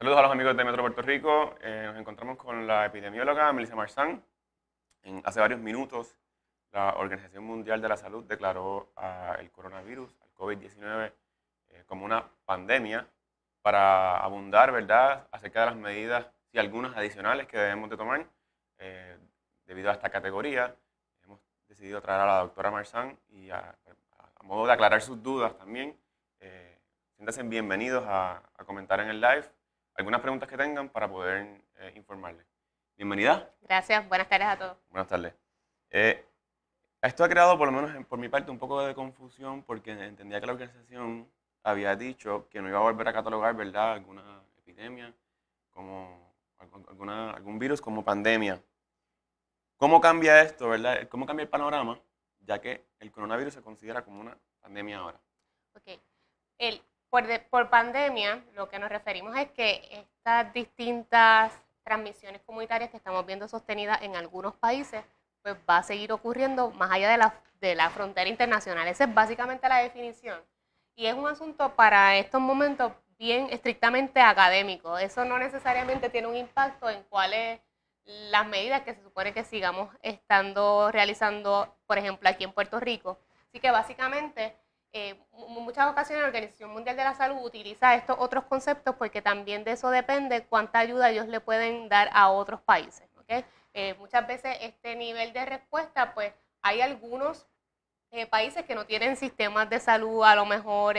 Saludos a los amigos de Metro Puerto Rico. Nos encontramos con la epidemióloga Melissa Marzán. Hace varios minutos, la Organización Mundial de la Salud declaró el coronavirus, el COVID-19, como una pandemia para abundar, ¿verdad?, acerca de las medidas y algunas adicionales que debemos de tomar debido a esta categoría. Hemos decidido traer a la doctora Marzán y a modo de aclarar sus dudas también. Siéntanse bienvenidos a comentar en el live algunas preguntas que tengan para poder informarles. Bienvenida. Gracias, buenas tardes a todos. Buenas tardes. Esto ha creado, por lo menos por mi parte, un poco de confusión porque entendía que la organización había dicho que no iba a volver a catalogar, ¿verdad?, alguna epidemia, como algún virus como pandemia. ¿Cómo cambia esto, verdad? ¿Cómo cambia el panorama, ya que el coronavirus se considera como una pandemia ahora? Ok. Por pandemia, lo que nos referimos es que estas distintas transmisiones comunitarias que estamos viendo sostenidas en algunos países, pues va a seguir ocurriendo más allá de la frontera internacional. Esa es básicamente la definición. Y es un asunto para estos momentos bien estrictamente académico. Eso no necesariamente tiene un impacto en cuáles las medidas que se supone que sigamos realizando, por ejemplo, aquí en Puerto Rico. Así que básicamente, en muchas ocasiones la Organización Mundial de la Salud utiliza estos otros conceptos porque también de eso depende cuánta ayuda ellos le pueden dar a otros países. ¿Okay? Muchas veces este nivel de respuesta, pues hay algunos países que no tienen sistemas de salud a lo mejor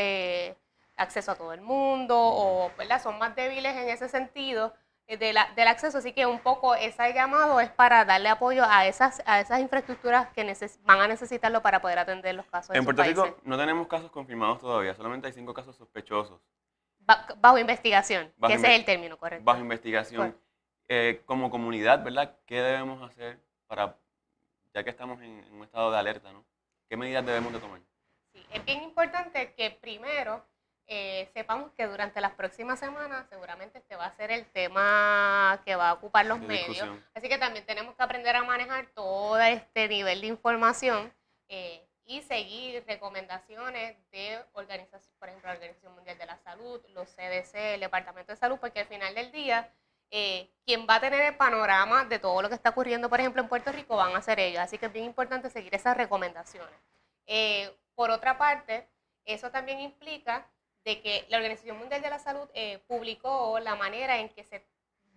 acceso a todo el mundo o, ¿verdad?, son más débiles en ese sentido del acceso, así que un poco ese llamado es para darle apoyo a esas infraestructuras que van a necesitarlo para poder atender los casos En en sus Puerto países. Rico no tenemos casos confirmados todavía, solamente hay 5 casos sospechosos. Bajo investigación, Bajo que ese es el término correcto. Bajo investigación. Como comunidad, ¿verdad?, ¿qué debemos hacer para, ya que estamos en un estado de alerta, ¿no? ¿Qué medidas debemos de tomar? Sí, es bien importante que primero sepamos que durante las próximas semanas seguramente este va a ser el tema que va a ocupar los medios. Discusión. Así que también tenemos que aprender a manejar todo este nivel de información y seguir recomendaciones de organizaciones, por ejemplo, la Organización Mundial de la Salud, los CDC, el Departamento de Salud, porque al final del día quien va a tener el panorama de todo lo que está ocurriendo, por ejemplo, en Puerto Rico, van a ser ellos. Así que es bien importante seguir esas recomendaciones. Por otra parte, eso también implica de que la Organización Mundial de la Salud publicó la manera en que se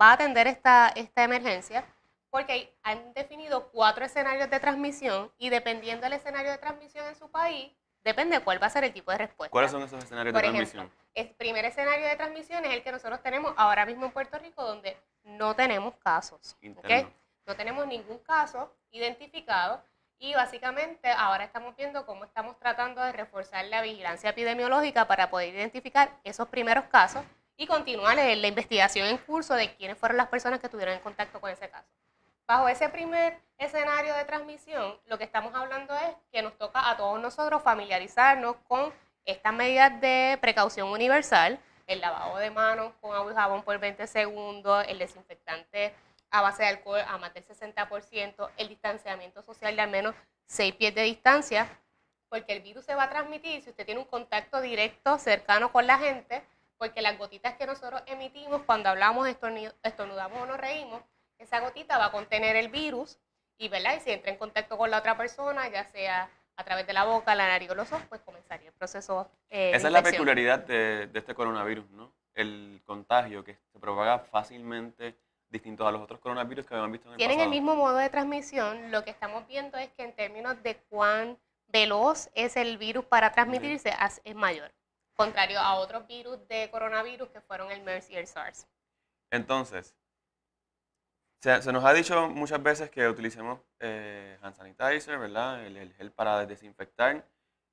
va a atender esta emergencia, porque han definido 4 escenarios de transmisión y dependiendo del escenario de transmisión en su país, depende de cuál va a ser el tipo de respuesta. ¿Cuáles son esos escenarios de transmisión? Por ejemplo, el primer escenario de transmisión es el que nosotros tenemos ahora mismo en Puerto Rico, donde no tenemos casos. ¿Okay? No tenemos ningún caso identificado. Y básicamente ahora estamos viendo cómo estamos tratando de reforzar la vigilancia epidemiológica para poder identificar esos primeros casos y continuar la investigación en curso de quiénes fueron las personas que estuvieron en contacto con ese caso. Bajo ese primer escenario de transmisión, lo que estamos hablando es que nos toca a todos nosotros familiarizarnos con estas medidas de precaución universal, el lavado de manos con agua y jabón por 20 segundos, el desinfectante a base de alcohol a más del 60%, el distanciamiento social de al menos 6 pies de distancia, porque el virus se va a transmitir si usted tiene un contacto directo, cercano con la gente, porque las gotitas que nosotros emitimos cuando hablamos, estornudamos o nos reímos, esa gotita va a contener el virus y, ¿verdad?, y si entra en contacto con la otra persona, ya sea a través de la boca, la nariz o los ojos, pues comenzaría el proceso de Esa es la peculiaridad de este coronavirus, ¿no? El contagio que se propaga fácilmente, distintos a los otros coronavirus que habíamos visto en el Tienen pasado. el mismo modo de transmisión. Lo que estamos viendo es que en términos de cuán veloz es el virus para transmitirse, es mayor, contrario a otros virus de coronavirus que fueron el MERS y el SARS. Entonces, se nos ha dicho muchas veces que utilicemos hand sanitizer, ¿verdad? El gel para desinfectar,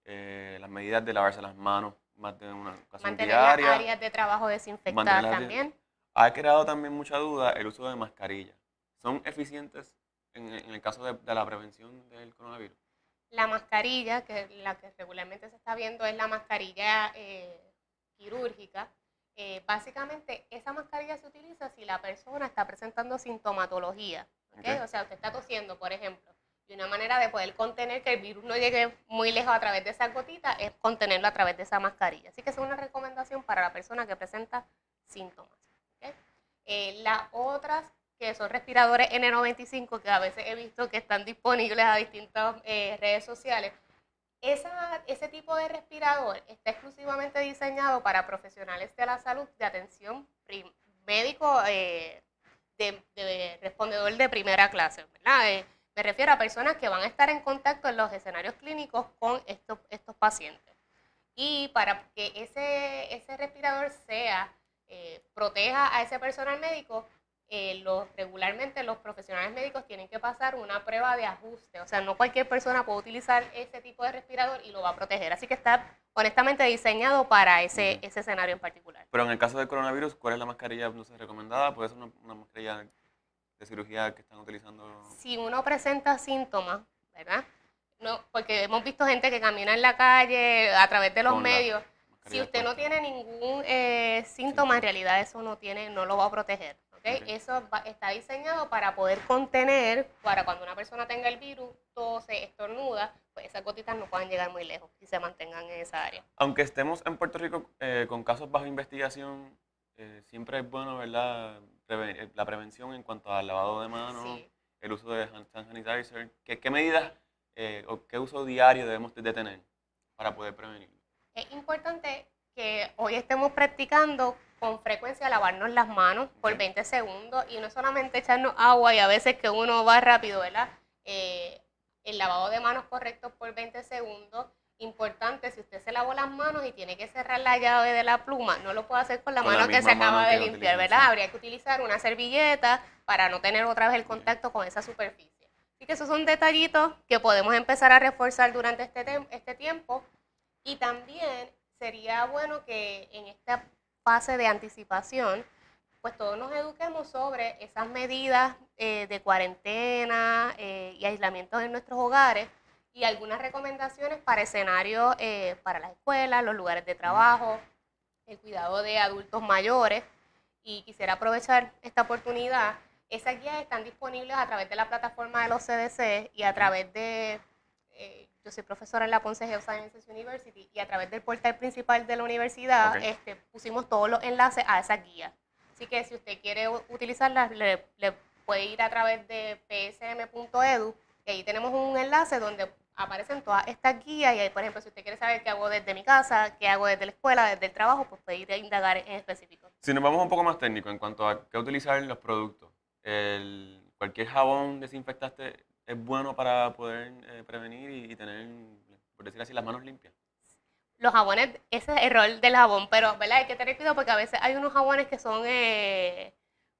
las medidas de lavarse las manos más de una ocasión Mantener diaria. las áreas de trabajo desinfectadas también. Ha creado también mucha duda el uso de mascarillas. ¿Son eficientes en el caso de la prevención del coronavirus? La mascarilla, que es la que regularmente se está viendo, es la mascarilla quirúrgica. Básicamente, esa mascarilla se utiliza si la persona está presentando sintomatología. ¿Okay? O sea, usted está tosiendo, por ejemplo. Y una manera de poder contener que el virus no llegue muy lejos a través de esa gotita es contenerlo a través de esa mascarilla. Así que es una recomendación para la persona que presenta síntomas. ¿Okay? Las otras, que son respiradores N95, que a veces he visto que están disponibles a distintas redes sociales, ese tipo de respirador está exclusivamente diseñado para profesionales de la salud de atención médico de respondedor de primera clase, ¿verdad? Me refiero a personas que van a estar en contacto en los escenarios clínicos con estos pacientes. Y para que ese respirador proteja a ese personal médico, regularmente los profesionales médicos tienen que pasar una prueba de ajuste. O sea, no cualquier persona puede utilizar ese tipo de respirador y lo va a proteger. Así que está honestamente diseñado para ese escenario en particular. Pero en el caso del coronavirus, ¿cuál es la mascarilla no sé, recomendada? ¿Puede ser una mascarilla de cirugía que están utilizando? Si uno presenta síntomas, ¿verdad? No, porque hemos visto gente que camina en la calle a través de los medios. Si usted no tiene ningún síntoma, en realidad eso no lo va a proteger. ¿Okay? Eso está diseñado para poder contener, para cuando una persona tenga el virus, tose, estornuda, pues esas gotitas no puedan llegar muy lejos y se mantengan en esa área. Aunque estemos en Puerto Rico con casos bajo investigación, siempre es bueno, ¿verdad?, la prevención en cuanto al lavado de manos, sí, el uso de hand sanitizer. ¿Qué medidas o qué uso diario debemos de tener para poder prevenir? Es importante que hoy estemos practicando con frecuencia lavarnos las manos por 20 segundos y no solamente echarnos agua y a veces que uno va rápido, ¿verdad? El lavado de manos correcto por 20 segundos. Importante, si usted se lavó las manos y tiene que cerrar la llave de la pluma, no lo puede hacer con la mano que se acaba de limpiar, ¿verdad? Sí. Habría que utilizar una servilleta para no tener otra vez el contacto con esa superficie. Así que esos son detallitos que podemos empezar a reforzar durante este tiempo. Y también sería bueno que en esta fase de anticipación, pues todos nos eduquemos sobre esas medidas de cuarentena y aislamiento en nuestros hogares y algunas recomendaciones para escenarios para las escuelas, los lugares de trabajo, el cuidado de adultos mayores. Y quisiera aprovechar esta oportunidad. Esas guías están disponibles a través de la plataforma de los CDC y a través de... yo soy profesora en la Ponce Health Sciences University y a través del portal principal de la universidad pusimos todos los enlaces a esas guías. Así que si usted quiere utilizarlas, le puede ir a través de psm.edu y ahí tenemos un enlace donde aparecen todas estas guías y ahí, por ejemplo, si usted quiere saber qué hago desde mi casa, qué hago desde la escuela, desde el trabajo, pues puede ir a indagar en específico. Si nos vamos un poco más técnico en cuanto a qué utilizar en los productos, cualquier jabón desinfectante es bueno para poder prevenir y tener, por decir así, las manos limpias. Los jabones, ese es el rol del jabón, pero ¿verdad? Hay que tener cuidado porque a veces hay unos jabones que son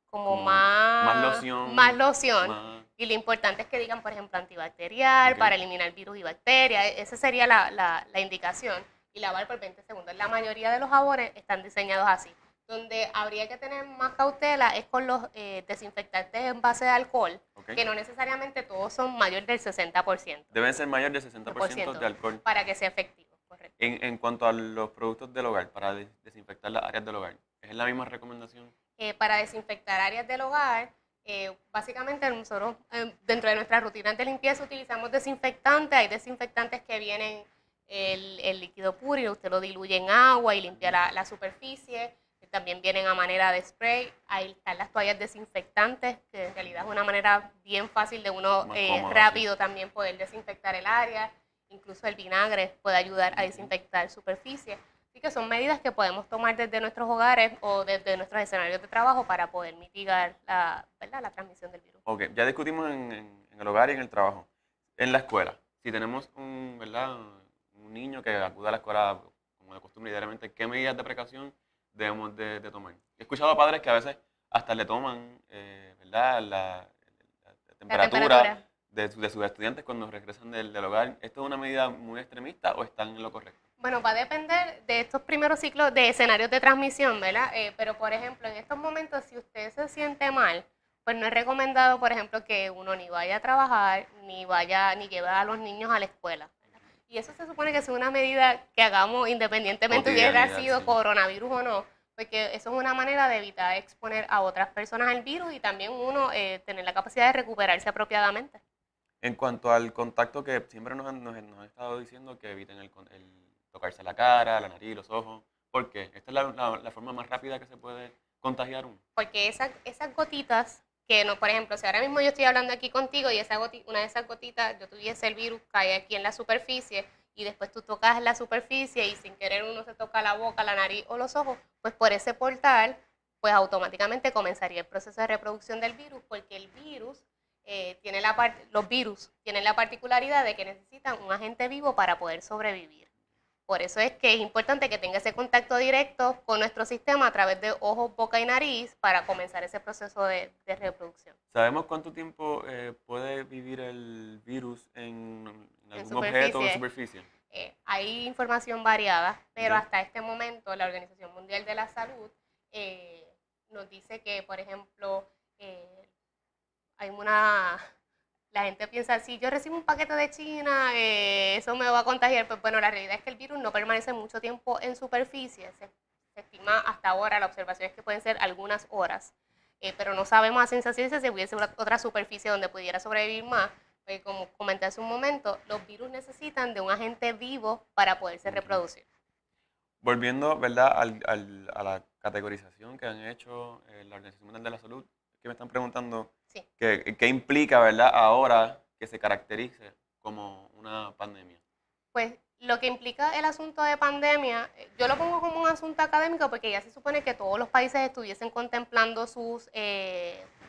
como más loción. Y lo importante es que digan, por ejemplo, antibacterial, para eliminar virus y bacterias. Esa sería la indicación. Y lavar por 20 segundos. La mayoría de los jabones están diseñados así. Donde habría que tener más cautela es con los desinfectantes en base de alcohol, que no necesariamente todos son mayor del 60%. Deben ser mayor del 60% de alcohol. Para que sea efectivo, correcto. En cuanto a los productos del hogar, para desinfectar las áreas del hogar, ¿es la misma recomendación? Para desinfectar áreas del hogar, básicamente nosotros dentro de nuestras rutinas de limpieza utilizamos desinfectantes. Hay desinfectantes que vienen el líquido puro y usted lo diluye en agua y limpia la superficie. También vienen a manera de spray. Ahí están las toallas desinfectantes, que en realidad es una manera bien fácil de uno rápido también poder desinfectar el área. Incluso el vinagre puede ayudar a desinfectar superficie. Así que son medidas que podemos tomar desde nuestros hogares o desde nuestros escenarios de trabajo para poder mitigar la transmisión del virus. Ok, ya discutimos en el hogar y en el trabajo. En la escuela, si tenemos un niño que acude a la escuela como de costumbre diariamente, ¿qué medidas de precaución debemos de tomar? He escuchado a padres que a veces hasta le toman la temperatura de sus estudiantes cuando regresan del hogar. ¿Esto es una medida muy extremista o están en lo correcto? Bueno, va a depender de estos primeros ciclos de escenarios de transmisión, ¿verdad? Pero, por ejemplo, en estos momentos, si usted se siente mal, pues no es recomendado, por ejemplo, que uno ni vaya a trabajar, ni lleve a los niños a la escuela. Y eso se supone que es una medida que hagamos independientemente hubiera sido coronavirus o no, porque eso es una manera de evitar exponer a otras personas al virus y también uno tener la capacidad de recuperarse apropiadamente. En cuanto al contacto que siempre nos han estado diciendo que eviten el tocarse la cara, la nariz, los ojos, ¿por qué? Esta es la forma más rápida que se puede contagiar uno. Porque esas gotitas, que no, por ejemplo, si ahora mismo yo estoy hablando aquí contigo y una de esas gotitas, yo tuviese el virus, cae aquí en la superficie y después tú tocas la superficie y sin querer uno se toca la boca, la nariz o los ojos, pues por ese portal, pues automáticamente comenzaría el proceso de reproducción del virus, porque el virus los virus tienen la particularidad de que necesitan un agente vivo para poder sobrevivir. Por eso es que es importante que tenga ese contacto directo con nuestro sistema a través de ojos, boca y nariz para comenzar ese proceso de reproducción. ¿Sabemos cuánto tiempo puede vivir el virus en algún objeto o superficie? Hay información variada, pero hasta este momento la Organización Mundial de la Salud nos dice que, por ejemplo, la gente piensa, si yo recibo un paquete de China, eso me va a contagiar. Pues bueno, la realidad es que el virus no permanece mucho tiempo en superficie. Se estima hasta ahora, la observación es que pueden ser algunas horas. Pero no sabemos a ciencia cierta si hubiese otra superficie donde pudiera sobrevivir más. Como comenté hace un momento, los virus necesitan de un agente vivo para poderse reproducir. Volviendo, ¿verdad?, a la categorización que han hecho la Organización Mundial de la Salud, que me están preguntando sí. ¿qué implica, ¿verdad?, ahora que se caracterice como una pandemia. Pues lo que implica el asunto de pandemia, yo lo pongo como un asunto académico porque ya se supone que todos los países estuviesen contemplando sus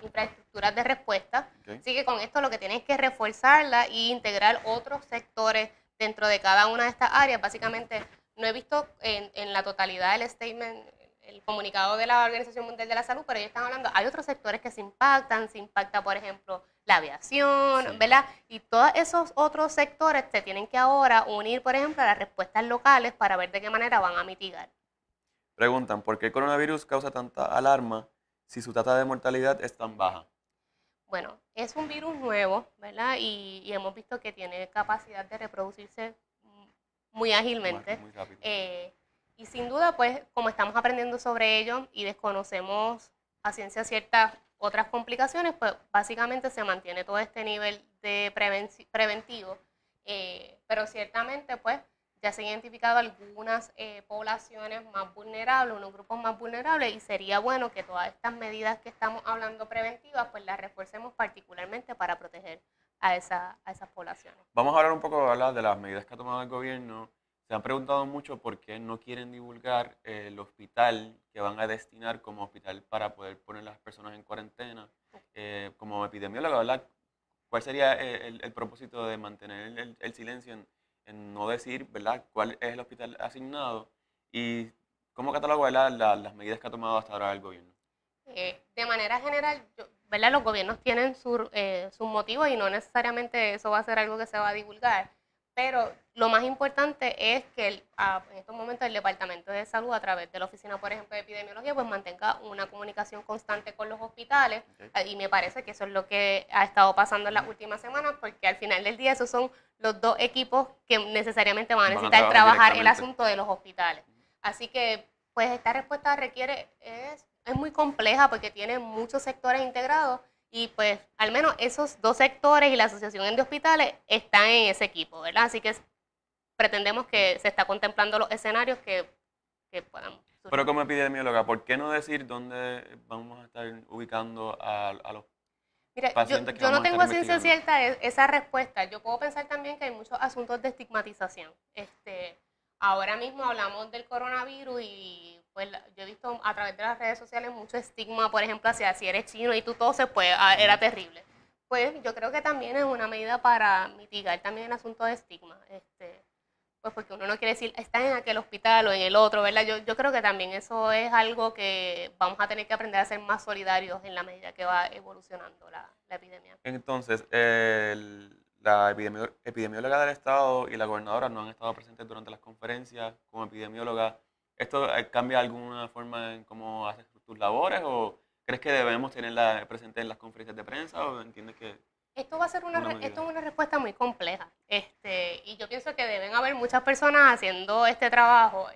infraestructuras de respuesta. Así que con esto lo que tienen es que reforzarla e integrar otros sectores dentro de cada una de estas áreas. Básicamente, no he visto en la totalidad el statement, el comunicado de la Organización Mundial de la Salud, pero ellos están hablando, hay otros sectores que se impacta, por ejemplo, la aviación, sí, ¿verdad? Y todos esos otros sectores se tienen que ahora unir, por ejemplo, a las respuestas locales para ver de qué manera van a mitigar. Preguntan, ¿por qué el coronavirus causa tanta alarma si su tasa de mortalidad es tan baja? Bueno, es un virus nuevo, ¿verdad? Y hemos visto que tiene capacidad de reproducirse muy ágilmente. Muy rápido. Y sin duda, pues, como estamos aprendiendo sobre ello y desconocemos a ciencia cierta otras complicaciones, pues básicamente se mantiene todo este nivel de preventivo. Pero ciertamente, pues, ya se han identificado algunas poblaciones más vulnerables, unos grupos más vulnerables, y sería bueno que todas estas medidas que estamos hablando preventivas, pues las refuercemos particularmente para proteger a esas poblaciones. Vamos a hablar un poco, ¿verdad?, de las medidas que ha tomado el gobierno. Se han preguntado mucho por qué no quieren divulgar el hospital que van a destinar como hospital para poder poner a las personas en cuarentena. Como epidemióloga, ¿verdad?, ¿cuál sería el propósito de mantener el silencio en no decir, ¿verdad?, cuál es el hospital asignado? ¿Y cómo cataloga, ¿verdad?, las medidas que ha tomado hasta ahora el gobierno? De manera general, ¿verdad?, los gobiernos tienen sus motivos y no necesariamente eso va a ser algo que se va a divulgar. Pero lo más importante es que en estos momentos el Departamento de Salud, a través de la Oficina, por ejemplo, de Epidemiología, pues mantenga una comunicación constante con los hospitales. Y me parece que eso es lo que ha estado pasando en las últimas semanas, porque al final del día esos son los dos equipos que necesariamente van a necesitar trabajar el asunto de los hospitales. Así que, pues esta respuesta es muy compleja porque tiene muchos sectores integrados. Y pues al menos esos dos sectores y la Asociación de Hospitales están en ese equipo, ¿verdad? Así que pretendemos que se está contemplando los escenarios que puedan surgir. Pero como epidemióloga, ¿por qué no decir dónde vamos a estar ubicando a los pacientes que yo no tengo a ciencia ciencia cierta esa respuesta. Yo puedo pensar también que hay muchos asuntos de estigmatización. Ahora mismo hablamos del coronavirus y pues yo he visto a través de las redes sociales mucho estigma, por ejemplo, hacia si eres chino y tú toses, pues era terrible. Pues yo creo que también es una medida para mitigar también el asunto de estigma. Pues porque uno no quiere decir, está en aquel hospital o en el otro, ¿verdad? Yo creo que también eso es algo que vamos a tener que aprender a ser más solidarios en la medida que va evolucionando la epidemia. Entonces, la epidemióloga del Estado y la gobernadora no han estado presentes durante las conferencias como epidemióloga. ¿Esto cambia alguna forma en cómo haces tus labores o crees que debemos tenerla presente en las conferencias de prensa o entiendes que...? Esto va a ser esto es una respuesta muy compleja y yo pienso que deben haber muchas personas haciendo este trabajo.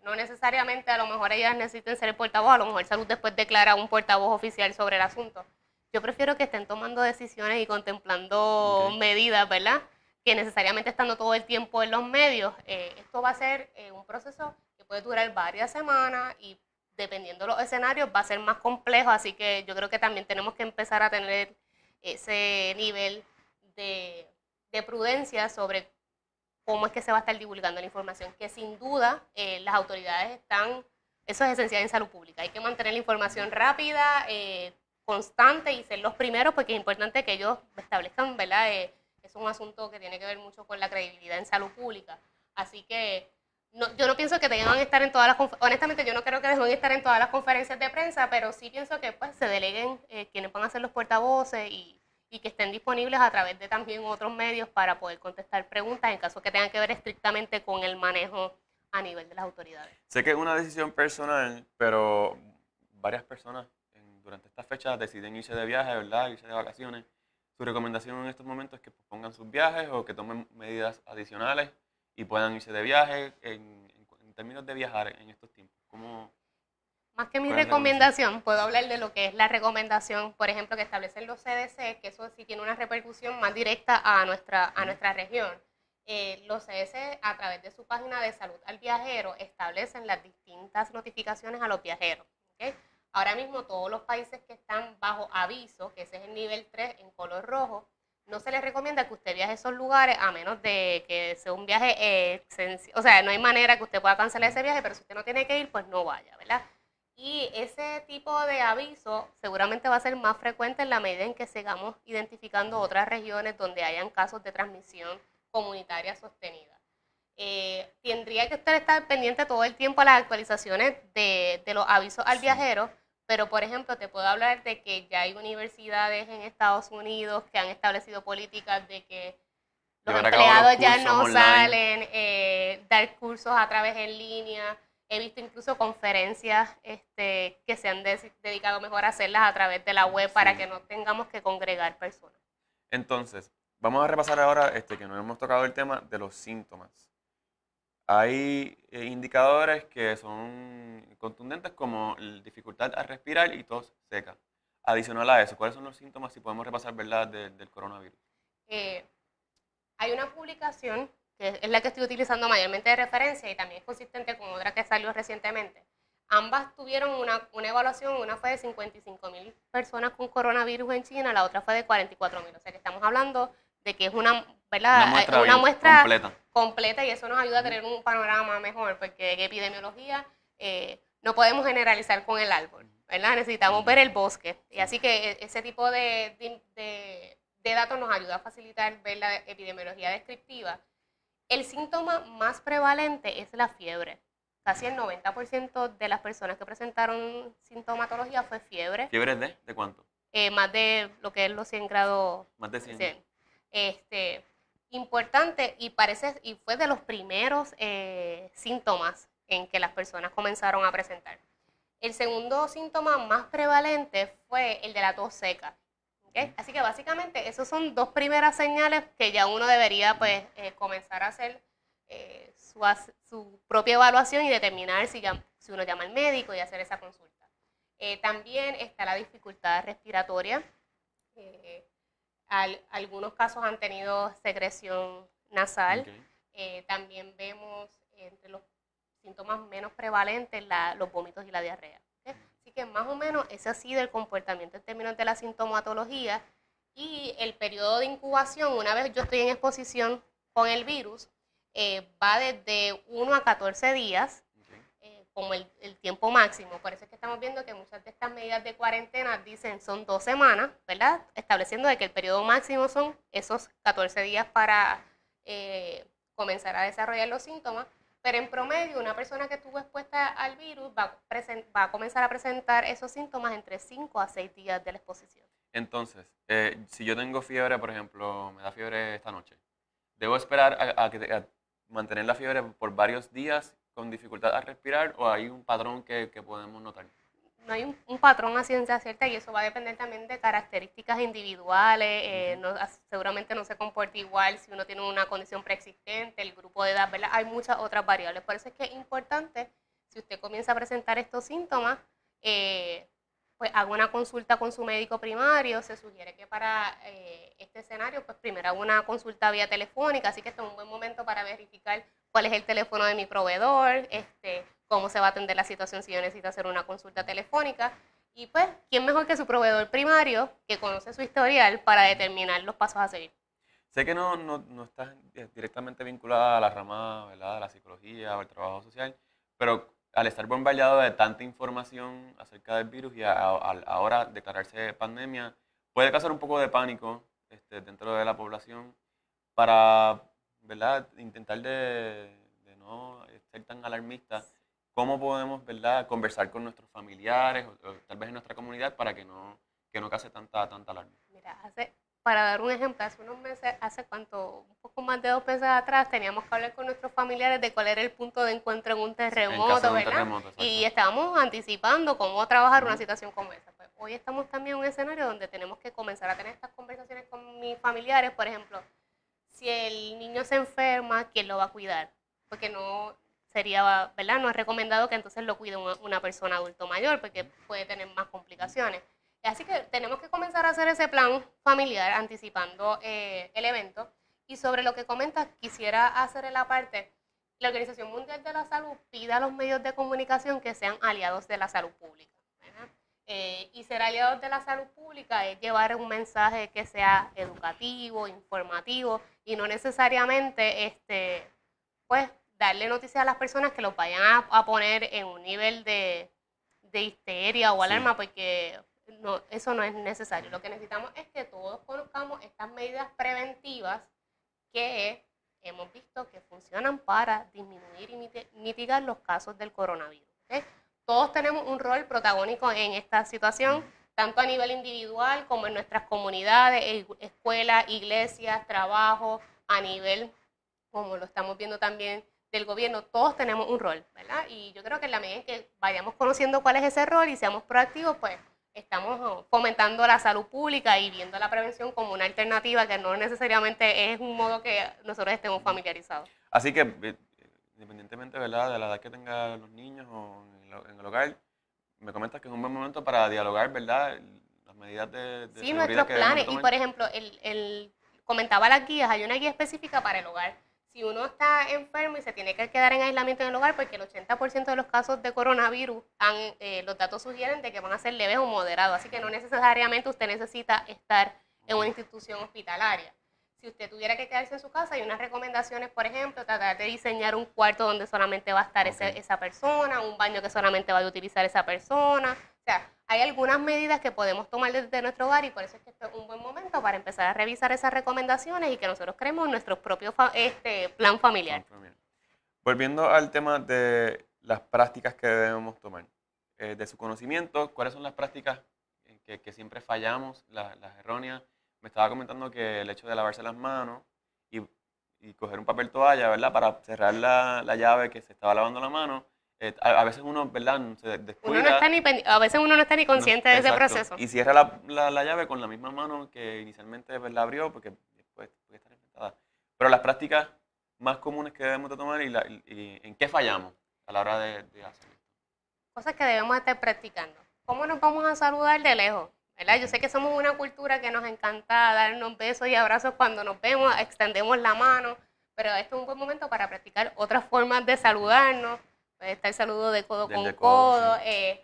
No necesariamente a lo mejor ellas necesiten ser el portavoz, a lo mejor Salud después declara un portavoz oficial sobre el asunto. Yo prefiero que estén tomando decisiones y contemplando medidas, ¿verdad?, que necesariamente estando todo el tiempo en los medios. Esto va a ser un proceso que puede durar varias semanas y dependiendo de los escenarios, va a ser más complejo, así que yo creo que también tenemos que empezar a tener ese nivel de prudencia sobre cómo es que se va a estar divulgando la información, que sin duda las autoridades están, eso es esencial en salud pública, hay que mantener la información rápida, constante y ser los primeros, porque es importante que ellos establezcan, ¿verdad? Es un asunto que tiene que ver mucho con la credibilidad en salud pública, así que yo no pienso que tengan que estar en todas las honestamente yo no creo que deban estar en todas las conferencias de prensa, pero sí pienso que pues se deleguen quienes van a ser los portavoces y que estén disponibles a través de también otros medios para poder contestar preguntas en caso que tengan que ver estrictamente con el manejo a nivel de las autoridades. Sé que es una decisión personal, pero varias personas durante estas fechas deciden irse de viaje, ¿verdad? Irse de vacaciones. Su recomendación en estos momentos es que pospongan sus viajes o que tomen medidas adicionales y puedan irse de viaje en términos de viajar en estos tiempos. ¿Cómo? Más que mi recomendación, puedo hablar de lo que es la recomendación, por ejemplo, que establecen los CDC, que eso sí tiene una repercusión más directa a nuestra región. Los CDC, a través de su página de salud al viajero, establecen las distintas notificaciones a los viajeros. ¿Okay? Ahora mismo todos los países que están bajo aviso, que ese es el nivel 3 en color rojo, no se les recomienda que usted viaje a esos lugares a menos de que sea un viaje o sea, no hay manera que usted pueda cancelar ese viaje, pero si usted no tiene que ir, pues no vaya, ¿verdad? Y ese tipo de aviso seguramente va a ser más frecuente en la medida en que sigamos identificando otras regiones donde hayan casos de transmisión comunitaria sostenida. Tendría que usted estar pendiente todo el tiempo a las actualizaciones de los avisos al viajero, pero por ejemplo te puedo hablar de que ya hay universidades en Estados Unidos que han establecido políticas de que los empleados ya no salen, dar cursos a través en línea. He visto incluso conferencias que se han dedicado mejor a hacerlas a través de la web para que no tengamos que congregar personas. Entonces, vamos a repasar ahora que no hemos tocado el tema de los síntomas. Hay indicadores que son contundentes como dificultad al respirar y tos seca. Adicional a eso, ¿cuáles son los síntomas si podemos repasar, verdad, del coronavirus? Hay una publicación que es la que estoy utilizando mayormente de referencia y también es consistente con otra que salió recientemente. Ambas tuvieron una evaluación, una fue de 55,000 personas con coronavirus en China, la otra fue de 44,000. O sea que estamos hablando de que es una muestra completa y eso nos ayuda a tener un panorama mejor, porque en epidemiología no podemos generalizar con el árbol, ¿verdad? Necesitamos ver el bosque. Y así que ese tipo de datos nos ayuda a facilitar ver la epidemiología descriptiva. El síntoma más prevalente es la fiebre. Casi el 90% de las personas que presentaron sintomatología fue fiebre. ¿Fiebre de cuánto? Más de lo que es los 100 grados. Más de 100. Importante y fue de los primeros síntomas en que las personas comenzaron a presentar. El segundo síntoma más prevalente fue el de la tos seca. ¿Okay? Así que básicamente esas son dos primeras señales que ya uno debería pues comenzar a hacer su propia evaluación y determinar si uno llama al médico y hacer esa consulta. También está la dificultad respiratoria. Algunos casos han tenido secreción nasal. Okay. También vemos entre los síntomas menos prevalentes los vómitos y la diarrea. ¿Okay? Así que más o menos ese ha sido el comportamiento en términos de la sintomatología y el periodo de incubación, una vez yo estoy en exposición con el virus, va desde 1 a 14 días como el tiempo máximo. Por eso es que estamos viendo que muchas de estas medidas de cuarentena dicen son 2 semanas, ¿verdad? Estableciendo de que el periodo máximo son esos 14 días para comenzar a desarrollar los síntomas. Pero en promedio, una persona que estuvo expuesta al virus va a comenzar a presentar esos síntomas entre 5 a 6 días de la exposición. Entonces, si yo tengo fiebre, por ejemplo, me da fiebre esta noche, ¿debo esperar a mantener la fiebre por varios días con dificultad al respirar o hay un patrón que podemos notar? No hay un patrón a ciencia cierta y eso va a depender también de características individuales. Seguramente no se comporta igual si uno tiene una condición preexistente, el grupo de edad, ¿verdad? Hay muchas otras variables. Por eso es que es importante, si usted comienza a presentar estos síntomas, pues haga una consulta con su médico primario. Se sugiere que para este escenario, pues primero haga una consulta vía telefónica, así que este es un buen momento para verificar cuál es el teléfono de mi proveedor, cómo se va a atender la situación si yo necesito hacer una consulta telefónica. Y pues, ¿quién mejor que su proveedor primario que conoce su historial para determinar los pasos a seguir? Sé que no estás directamente vinculada a la rama, ¿verdad?, de la psicología o el trabajo social, pero al estar bombardeado de tanta información acerca del virus y ahora declararse pandemia, puede causar un poco de pánico dentro de la población para, ¿verdad?, intentar de no ser tan alarmistas. ¿Cómo podemos, ¿verdad?, conversar con nuestros familiares o tal vez en nuestra comunidad para que no cause tanta alarma? Mira, para dar un ejemplo, hace unos meses, un poco más de 2 meses atrás, teníamos que hablar con nuestros familiares de cuál era el punto de encuentro en un terremoto, En caso de un ¿verdad? terremoto, Y exacto. estábamos anticipando cómo trabajar una situación como esa. Pues hoy estamos también en un escenario donde tenemos que comenzar a tener estas conversaciones con mis familiares. Por ejemplo, si el niño se enferma, ¿quién lo va a cuidar? Porque no sería, ¿verdad? No es recomendado que entonces lo cuide una persona adulto mayor, porque puede tener más complicaciones. Así que tenemos que comenzar a hacer ese plan familiar anticipando el evento. Y sobre lo que comentas, quisiera hacer en la parte, la Organización Mundial de la Salud pide a los medios de comunicación que sean aliados de la salud pública, ¿verdad? Y ser aliados de la salud pública es llevar un mensaje que sea educativo, informativo y no necesariamente pues darle noticias a las personas que los vayan a poner en un nivel de histeria o alarma, porque no, eso no es necesario. Lo que necesitamos es que todos conozcamos estas medidas preventivas que hemos visto que funcionan para disminuir y mitigar los casos del coronavirus. ¿Okay? Todos tenemos un rol protagónico en esta situación, tanto a nivel individual como en nuestras comunidades, escuelas, iglesias, trabajo, a nivel, como lo estamos viendo también, del gobierno. Todos tenemos un rol, ¿verdad? Y yo creo que en la medida en que vayamos conociendo cuál es ese rol y seamos proactivos, pues estamos fomentando la salud pública y viendo la prevención como una alternativa que no necesariamente es un modo que nosotros estemos familiarizados. Así que, independientemente, ¿verdad?, de la edad que tengan los niños o en el hogar, me comentas que es un buen momento para dialogar, ¿verdad?, las medidas de Sí, seguridad nuestros que debemos de planes. Y tomar. por ejemplo, comentaba las guías, hay una guía específica para el hogar. Si uno está enfermo y se tiene que quedar en aislamiento en el hogar, porque el 80% de los casos de coronavirus, los datos sugieren de que van a ser leves o moderados, así que no necesariamente usted necesita estar en una institución hospitalaria. Si usted tuviera que quedarse en su casa, hay unas recomendaciones, por ejemplo, tratar de diseñar un cuarto donde solamente va a estar esa persona, un baño que solamente va a utilizar esa persona. O sea, hay algunas medidas que podemos tomar desde nuestro hogar y por eso es que este es un buen momento para empezar a revisar esas recomendaciones y que nosotros creemos nuestro propio plan familiar. Volviendo al tema de las prácticas que debemos tomar, de su conocimiento, ¿cuáles son las prácticas que siempre fallamos, las erróneas? Me estaba comentando que el hecho de lavarse las manos y coger un papel toalla, ¿verdad?, para cerrar la llave que se estaba lavando la mano, a veces uno, ¿verdad?, se descuida. A veces uno no está ni consciente de ese proceso. Y cierra la llave con la misma mano que inicialmente, pues, la abrió porque después puede estar infectada. Pero las prácticas más comunes que debemos de tomar y en qué fallamos a la hora de hacerlo. Cosas que debemos estar practicando. ¿Cómo nos vamos a saludar de lejos? ¿Verdad? Yo sé que somos una cultura que nos encanta darnos besos y abrazos cuando nos vemos, extendemos la mano, pero este es un buen momento para practicar otras formas de saludarnos. Puede estar el saludo de codo con codo, sí.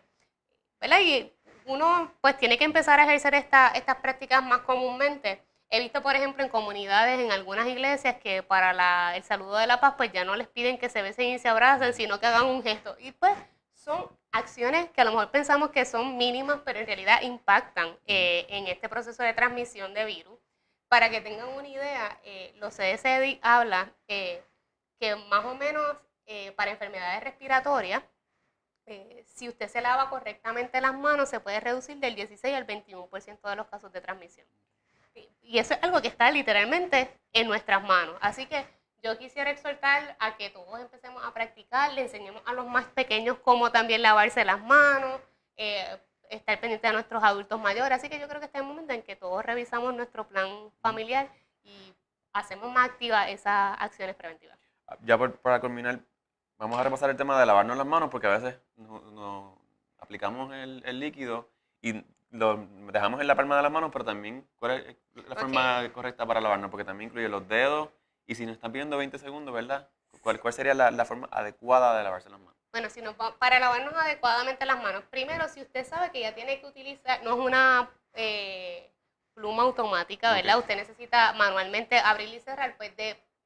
¿Verdad? Y uno pues tiene que empezar a ejercer estas prácticas más comúnmente. He visto, por ejemplo, en comunidades, en algunas iglesias, que para el saludo de la paz, pues ya no les piden que se besen y se abracen, sino que hagan un gesto. Y pues son acciones que a lo mejor pensamos que son mínimas, pero en realidad impactan en este proceso de transmisión de virus. Para que tengan una idea, los CDC habla que más o menos para enfermedades respiratorias, si usted se lava correctamente las manos, se puede reducir del 16 al 21% de los casos de transmisión. Y eso es algo que está literalmente en nuestras manos. Así que yo quisiera exhortar a que todos empecemos a practicar, le enseñemos a los más pequeños cómo también lavarse las manos, estar pendiente de nuestros adultos mayores. Así que yo creo que este es el momento en que todos revisamos nuestro plan familiar y hacemos más activas esas acciones preventivas. Ya para culminar, vamos a repasar el tema de lavarnos las manos porque a veces nos aplicamos el líquido y lo dejamos en la palma de las manos, pero también, ¿cuál es la forma correcta para lavarnos? Porque también incluye los dedos y si nos están pidiendo 20 segundos, ¿verdad? ¿Cuál sería la forma adecuada de lavarse las manos? Bueno, para lavarnos adecuadamente las manos, primero, si usted sabe que ya tiene que utilizar, no es una pluma automática, ¿verdad? Usted necesita manualmente abrir y cerrar, pues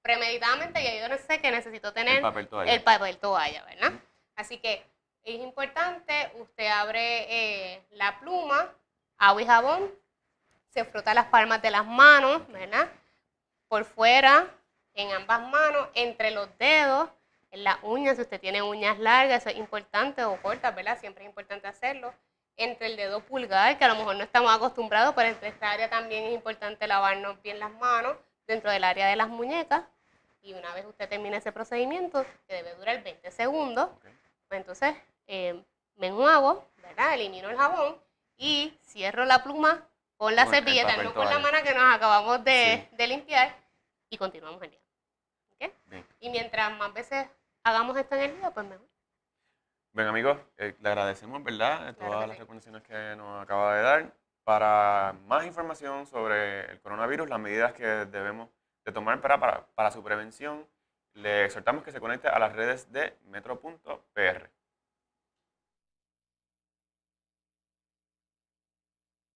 premeditadamente ya yo no sé que necesito tener el papel toalla, ¿verdad? Así que es importante, usted abre la pluma, agua y jabón, se frota las palmas de las manos, ¿verdad? Por fuera, en ambas manos, entre los dedos, en las uñas, si usted tiene uñas largas, eso es importante, o cortas, ¿verdad? Siempre es importante hacerlo. Entre el dedo pulgar, que a lo mejor no estamos acostumbrados, pero entre esta área también es importante lavarnos bien las manos, dentro del área de las muñecas. Y una vez usted termine ese procedimiento, que debe durar 20 segundos, pues entonces me enjuago, ¿verdad? Elimino el jabón y cierro la pluma con la servilleta, no con la mano que nos acabamos de limpiar, y continuamos el día. ¿Okay? Y mientras más veces hagamos esto en el día, pues mejor. Bien, amigos, le agradecemos, ¿verdad?, todas las recomendaciones que nos acaba de dar. Para más información sobre el coronavirus, las medidas que debemos de tomar para su prevención, le exhortamos que se conecte a las redes de Metro.pr.